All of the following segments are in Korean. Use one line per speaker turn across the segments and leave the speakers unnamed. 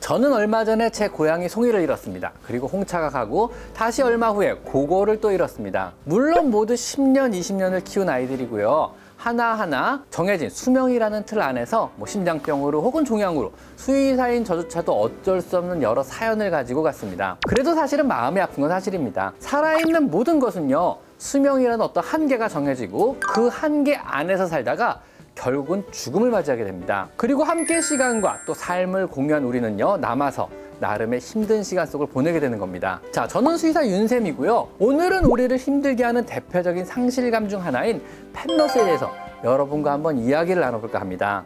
저는 얼마 전에 제 고양이 송이를 잃었습니다. 그리고 홍차가 가고 다시 얼마 후에 고거를 또 잃었습니다. 물론 모두 10년, 20년을 키운 아이들이고요. 하나하나 정해진 수명이라는 틀 안에서 심장병으로 혹은 종양으로 수의사인 저조차도 어쩔 수 없는 여러 사연을 가지고 갔습니다. 그래도 사실은 마음이 아픈 건 사실입니다. 살아있는 모든 것은요, 수명이라는 어떤 한계가 정해지고 그 한계 안에서 살다가 결국은 죽음을 맞이하게 됩니다. 그리고 함께 시간과 또 삶을 공유한 우리는요, 남아서 나름의 힘든 시간 속을 보내게 되는 겁니다. 자, 저는 수의사 윤쌤이고요. 오늘은 우리를 힘들게 하는 대표적인 상실감 중 하나인 펫롯에 대해서 여러분과 한번 이야기를 나눠볼까 합니다.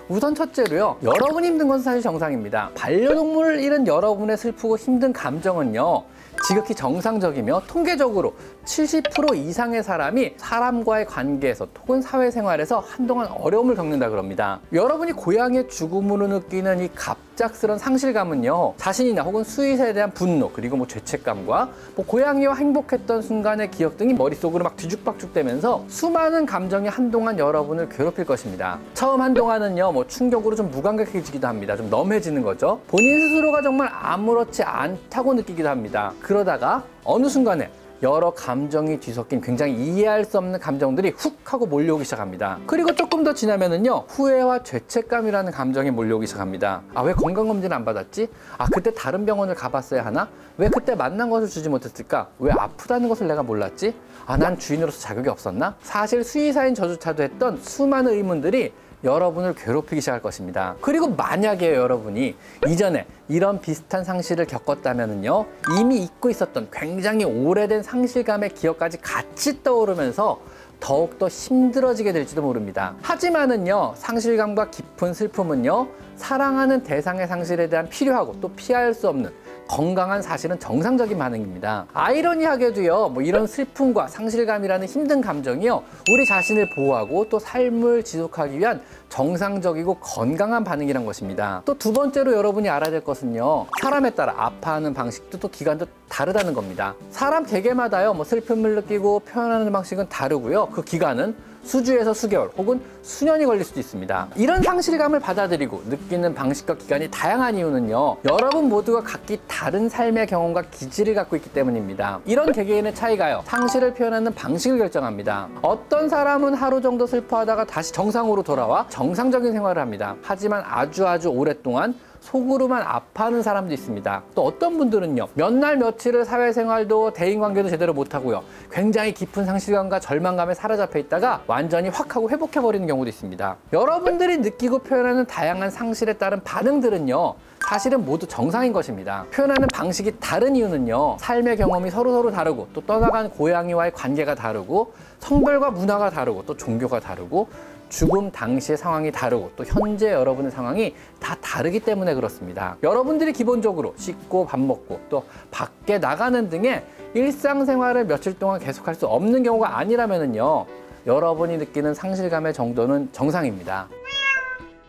우선 첫째로요, 여러분이 힘든 건 사실 정상입니다. 반려동물을 잃은 여러분의 슬프고 힘든 감정은요, 지극히 정상적이며 통계적으로 70% 이상의 사람이 사람과의 관계에서 혹은 사회생활에서 한동안 어려움을 겪는다 그럽니다. 여러분이 고양이의 죽음으로 느끼는 이 갑작스런 상실감은요, 자신이나 혹은 수의사에 대한 분노, 그리고 죄책감과 고양이와 행복했던 순간의 기억 등이 머릿속으로 막 뒤죽박죽되면서 수많은 감정이 한동안 여러분을 괴롭힐 것입니다. 처음 한동안은요, 충격으로 좀 무감각해지기도 합니다. 좀 넘해지는 거죠. 본인 스스로가 정말 아무렇지 않다고 느끼기도 합니다. 그러다가 어느 순간에 여러 감정이 뒤섞인 굉장히 이해할 수 없는 감정들이 훅 하고 몰려오기 시작합니다. 그리고 조금 더 지나면은요, 후회와 죄책감이라는 감정이 몰려오기 시작합니다. 아, 왜 건강검진 안 받았지? 아, 그때 다른 병원을 가봤어야 하나? 왜 그때 만난 것을 주지 못했을까? 왜 아프다는 것을 내가 몰랐지? 아, 난 주인으로서 자격이 없었나? 사실 수의사인 저조차도 했던 수많은 의문들이 여러분을 괴롭히기 시작할 것입니다. 그리고 만약에 여러분이 이전에 이런 비슷한 상실을 겪었다면요, 이미 잊고 있었던 굉장히 오래된 상실감의 기억까지 같이 떠오르면서 더욱더 힘들어지게 될지도 모릅니다. 하지만은요, 상실감과 깊은 슬픔은요, 사랑하는 대상의 상실에 대한 필요하고 또 피할 수 없는 건강한, 사실은 정상적인 반응입니다. 아이러니하게도요, 이런 슬픔과 상실감이라는 힘든 감정이요, 우리 자신을 보호하고 또 삶을 지속하기 위한 정상적이고 건강한 반응이란 것입니다. 또 두 번째로 여러분이 알아야 될 것은요, 사람에 따라 아파하는 방식도 또 기간도 다르다는 겁니다. 사람 개개마다요, 슬픔을 느끼고 표현하는 방식은 다르고요, 그 기간은 수주에서 수개월 혹은 수년이 걸릴 수도 있습니다. 이런 상실감을 받아들이고 느끼는 방식과 기간이 다양한 이유는요, 여러분 모두가 각기 다른 삶의 경험과 기질을 갖고 있기 때문입니다. 이런 개개인의 차이가요, 상실을 표현하는 방식을 결정합니다. 어떤 사람은 하루 정도 슬퍼하다가 다시 정상으로 돌아와 정상적인 생활을 합니다. 하지만 아주 오랫동안 속으로만 아파하는 사람도 있습니다. 또 어떤 분들은요, 몇 날 며칠을 사회생활도 대인관계도 제대로 못하고요, 굉장히 깊은 상실감과 절망감에 사로잡혀 있다가 완전히 확 하고 회복해버리는 경우도 있습니다. 여러분들이 느끼고 표현하는 다양한 상실에 따른 반응들은요, 사실은 모두 정상인 것입니다. 표현하는 방식이 다른 이유는요, 삶의 경험이 서로 다르고 또 떠나간 고양이와의 관계가 다르고 성별과 문화가 다르고 또 종교가 다르고 죽음 당시의 상황이 다르고 또 현재 여러분의 상황이 다 다르기 때문에 그렇습니다. 여러분들이 기본적으로 씻고 밥 먹고 또 밖에 나가는 등의 일상생활을 며칠 동안 계속할 수 없는 경우가 아니라면요, 여러분이 느끼는 상실감의 정도는 정상입니다.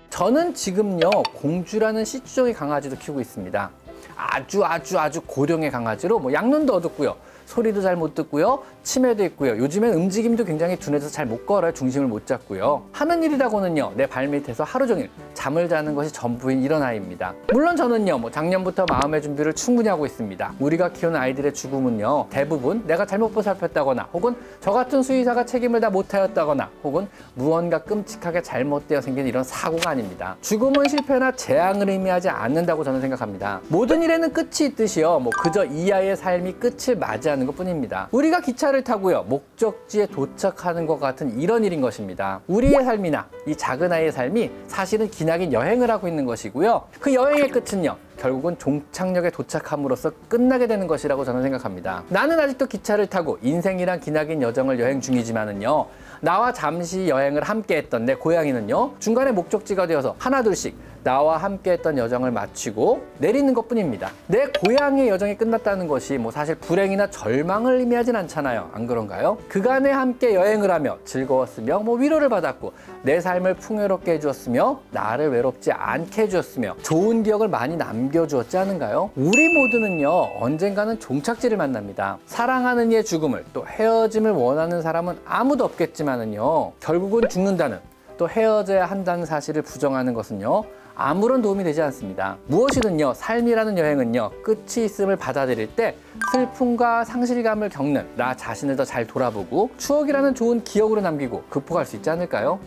저는 지금요, 공주라는 시추종의 강아지도 키우고 있습니다. 아주 고령의 강아지로 양눈도 어둡고요, 소리도 잘 못 듣고요, 치매도 있고요, 요즘엔 움직임도 굉장히 둔해서 잘 못 걸어요. 중심을 못 잡고요. 하는 일이라고는요, 내 발밑에서 하루 종일 잠을 자는 것이 전부인 이런 아이입니다. 물론 저는요, 작년부터 마음의 준비를 충분히 하고 있습니다. 우리가 키우는 아이들의 죽음은요, 대부분 내가 잘못 보살폈다거나 혹은 저 같은 수의사가 책임을 다 못하였다거나 혹은 무언가 끔찍하게 잘못되어 생긴 이런 사고가 아닙니다. 죽음은 실패나 재앙을 의미하지 않는다고 저는 생각합니다. 모든 일에는 끝이 있듯이요, 그저 이 아이의 삶이 끝을 맞이하는 것 뿐입니다. 우리가 기차를 타고요, 목적지에 도착하는 것 같은 이런 일인 것입니다. 우리의 삶이나 이 작은 아이의 삶이 사실은 기나긴 여행을 하고 있는 것이고요, 그 여행의 끝은요, 결국은 종착역에 도착함으로써 끝나게 되는 것이라고 저는 생각합니다. 나는 아직도 기차를 타고 인생이란 기나긴 여정을 여행 중이지만은요, 나와 잠시 여행을 함께 했던 내 고양이는요, 중간에 목적지가 되어서 하나둘씩 나와 함께 했던 여정을 마치고 내리는 것 뿐입니다. 내 고양이의 여정이 끝났다는 것이 사실 불행이나 절망을 의미하진 않잖아요. 안 그런가요? 그간에 함께 여행을 하며 즐거웠으며 위로를 받았고 내 삶을 풍요롭게 해주었으며 나를 외롭지 않게 해주었으며 좋은 기억을 많이 남겨주었지 않은가요? 우리 모두는요, 언젠가는 종착지를 만납니다. 사랑하는 이의 죽음을 또 헤어짐을 원하는 사람은 아무도 없겠지만은요, 결국은 죽는다는 또 헤어져야 한다는 사실을 부정하는 것은요, 아무런 도움이 되지 않습니다. 무엇이든요, 삶이라는 여행은요, 끝이 있음을 받아들일 때 슬픔과 상실감을 겪는 나 자신을 더 잘 돌아보고 추억이라는 좋은 기억으로 남기고 극복할 수 있지 않을까요?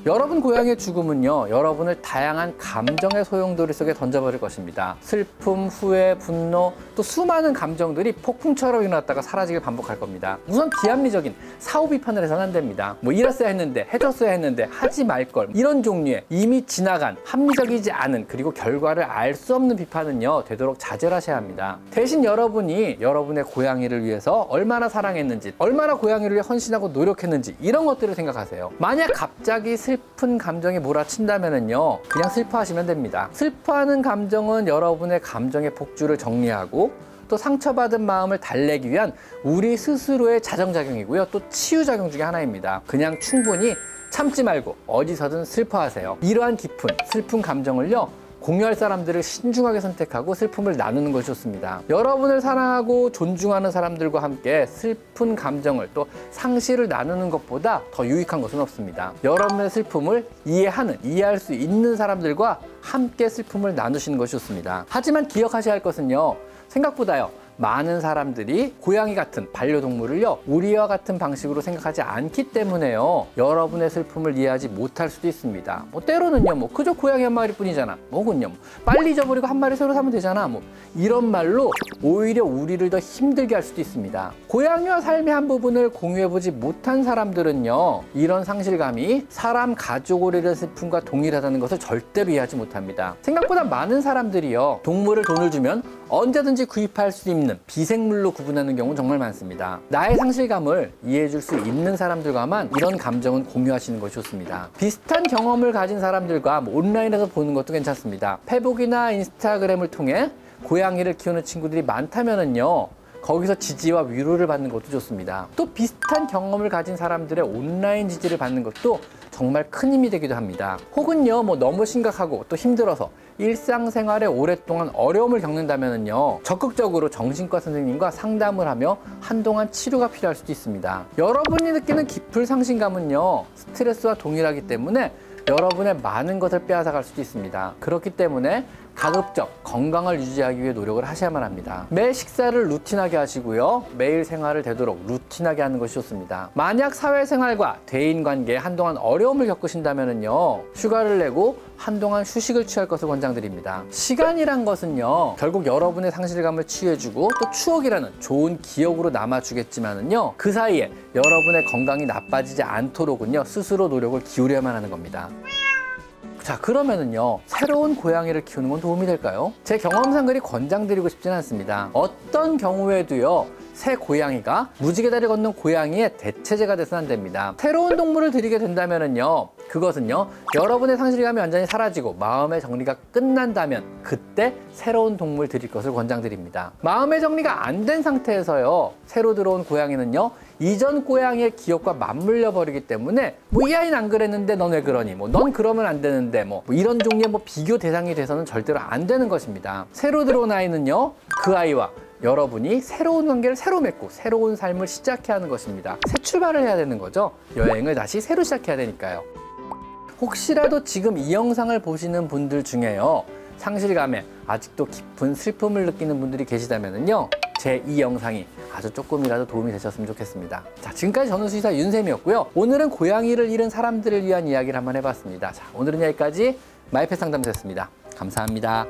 여러분 고양이의 죽음은요, 여러분을 다양한 감정의 소용돌이 속에 던져버릴 것입니다. 슬픔, 후회, 분노, 또 수많은 감정들이 폭풍처럼 일어났다가 사라지길 반복할 겁니다. 우선 비합리적인 사후 비판을 해서는 안 됩니다. 뭐 이랬어야 했는데, 해줬어야 했는데, 하지 말걸, 이런 종류의 이미 지나간 합리적이지 않은 그리고 결과를 알 수 없는 비판은요, 되도록 자제를 하셔야 합니다. 대신 여러분이 여러분의 고양이를 위해서 얼마나 사랑했는지, 얼마나 고양이를 위해 헌신하고 노력했는지, 이런 것들을 생각하세요. 만약 갑자기 슬픈 감정이 몰아친다면요, 그냥 슬퍼하시면 됩니다. 슬퍼하는 감정은 여러분의 감정의 폭주를 정리하고 또 상처받은 마음을 달래기 위한 우리 스스로의 자정작용이고요, 또 치유작용 중에 하나입니다. 그냥 충분히 참지 말고 어디서든 슬퍼하세요. 이러한 깊은 슬픈 감정을요, 공유할 사람들을 신중하게 선택하고 슬픔을 나누는 것이 좋습니다. 여러분을 사랑하고 존중하는 사람들과 함께 슬픈 감정을 또 상실을 나누는 것보다 더 유익한 것은 없습니다. 여러분의 슬픔을 이해할 수 있는 사람들과 함께 슬픔을 나누시는 것이 좋습니다. 하지만 기억하셔야 할 것은요, 생각보다요, 많은 사람들이 고양이 같은 반려동물을요, 우리와 같은 방식으로 생각하지 않기 때문에요, 여러분의 슬픔을 이해하지 못할 수도 있습니다. 뭐 때로는요, 뭐 그저 고양이 한 마리 뿐이잖아, 뭐군요, 빨리 잊어버리고 한 마리 새로 사면 되잖아, 뭐 이런 말로 오히려 우리를 더 힘들게 할 수도 있습니다. 고양이와 삶의 한 부분을 공유해보지 못한 사람들은요, 이런 상실감이 사람 가족을 잃은 슬픔과 동일하다는 것을 절대로 이해하지 못합니다. 생각보다 많은 사람들이요, 동물을 돈을 주면 언제든지 구입할 수 있는 비생물로 구분하는 경우는 정말 많습니다. 나의 상실감을 이해해줄 수 있는 사람들과만 이런 감정은 공유하시는 것이 좋습니다. 비슷한 경험을 가진 사람들과 온라인에서 보는 것도 괜찮습니다. 페북이나 인스타그램을 통해 고양이를 키우는 친구들이 많다면은요, 거기서 지지와 위로를 받는 것도 좋습니다. 또 비슷한 경험을 가진 사람들의 온라인 지지를 받는 것도 정말 큰 힘이 되기도 합니다. 혹은요, 뭐 너무 심각하고 또 힘들어서 일상생활에 오랫동안 어려움을 겪는다면요, 적극적으로 정신과 선생님과 상담을 하며 한동안 치료가 필요할 수도 있습니다. 여러분이 느끼는 깊은 상실감은요, 스트레스와 동일하기 때문에 여러분의 많은 것을 빼앗아갈 수도 있습니다. 그렇기 때문에 가급적 건강을 유지하기 위해 노력을 하셔야만 합니다. 매 식사를 루틴하게 하시고요, 매일 생활을 되도록 루틴하게 하는 것이 좋습니다. 만약 사회생활과 대인관계에 한동안 어려움을 겪으신다면요, 휴가를 내고 한동안 휴식을 취할 것을 권장드립니다. 시간이란 것은요, 결국 여러분의 상실감을 치유해주고 또 추억이라는 좋은 기억으로 남아주겠지만은요, 그 사이에 여러분의 건강이 나빠지지 않도록은요, 스스로 노력을 기울여야만 하는 겁니다. 자, 그러면은요, 새로운 고양이를 키우는 건 도움이 될까요? 제 경험상 그리 권장드리고 싶지는 않습니다. 어떤 경우에도요, 새 고양이가 무지개 다리 걷는 고양이의 대체제가 돼서는 안 됩니다. 새로운 동물을 들이게 된다면은요, 그것은요, 여러분의 상실감이 완전히 사라지고 마음의 정리가 끝난다면 그때 새로운 동물 들일 것을 권장드립니다. 마음의 정리가 안 된 상태에서요, 새로 들어온 고양이는요, 이전 고양이의 기억과 맞물려 버리기 때문에 뭐 이 아이는 안 그랬는데 넌 왜 그러니, 뭐 넌 그러면 안 되는데, 뭐 이런 종류의 비교 대상이 돼서는 절대로 안 되는 것입니다. 새로 들어온 아이는요, 그 아이와 여러분이 새로운 관계를 새로 맺고 새로운 삶을 시작해야 하는 것입니다. 새 출발을 해야 되는 거죠. 여행을 다시 새로 시작해야 되니까요. 혹시라도 지금 이 영상을 보시는 분들 중에요, 상실감에 아직도 깊은 슬픔을 느끼는 분들이 계시다면요, 제 이 영상이 아주 조금이라도 도움이 되셨으면 좋겠습니다. 자, 지금까지 저는 수의사 윤쌤이었고요. 오늘은 고양이를 잃은 사람들을 위한 이야기를 한번 해봤습니다. 자, 오늘은 여기까지 마이펫 상담소였습니다. 감사합니다.